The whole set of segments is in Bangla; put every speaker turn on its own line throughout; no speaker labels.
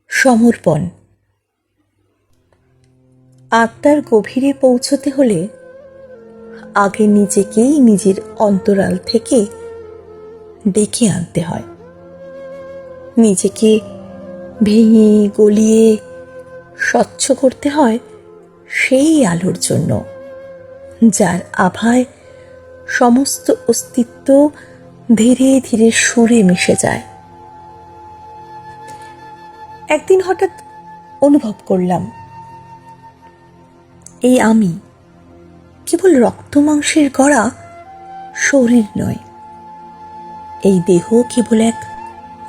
সমর্পণ। আত্মার গভীরে পৌঁছতে হলে আগে নিজেকেই নিজের অন্তরাল থেকে ডেকে আনতে হয়। নিজেকে ভেঙে গলিয়ে স্বচ্ছ করতে হয় সেই আলোর জন্য, যার আভায় সমস্ত অস্তিত্ব ধীরে ধীরে সুরে মিশে যায়। একদিন হঠাৎ অনুভব করলাম, এই আমি কেবল রক্ত মাংসের গড়া শরীর নয়। এই দেহ কেবল এক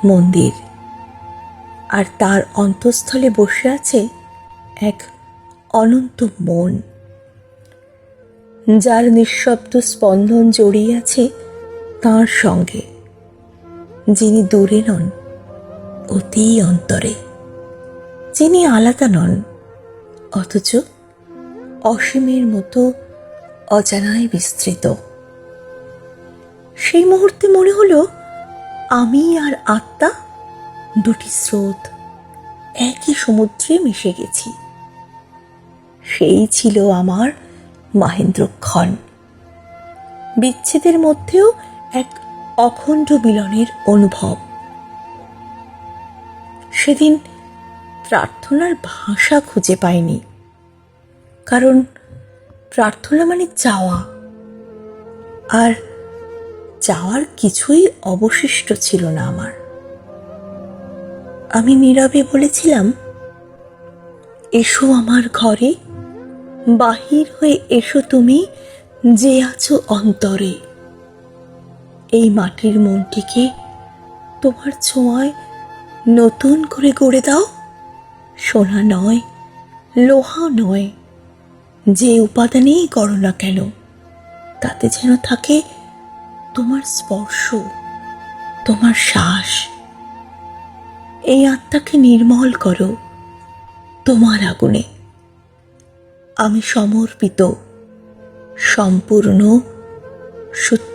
মন্দির, আর তার অন্তঃস্থলে বসে আছে এক অনন্ত মন, যার নিঃশব্দ স্পন্দন জড়িয়ে আছে তাঁর সঙ্গে, যিনি দূরে নন, অতি অন্তরে, যিনি আলাদা নন, অথচ অসীমের মতো অজানায় বিস্তৃত। সেই মুহূর্তে মনে হলো আমি আর আত্মা দুটি স্রোত একই সমুদ্রে মিশে গেছি। সেই ছিল আমার মাহেন্দ্রক্ষণ। বিচ্ছেদের মধ্যেও এক অখণ্ড মিলনের অনুভব। সেদিন প্রার্থনার ভাষা খুঁজে পাইনি, কারণ প্রার্থনা মানে চাওয়া, আর চাওয়ার কিছুই অবশিষ্ট ছিল না আমার। আমি নীরবে বলেছিলাম, এসো আমার ঘরে, বাহির হয়ে এসো তুমি যে আছো অন্তরে। এই মাটির মনটিকে তোমার ছোঁয়ায় নতুন করে গড়ে দাও। সোনা নয়, লোহা নয়, যে উপাদানেই করো না কেন, তাতে যেন থাকে তোমার স্পর্শ, তোমার শ্বাস। এই আত্মাকে নির্মল করো তোমার আগুনে। আমি সমর্পিত, সম্পূর্ণ, সত্য।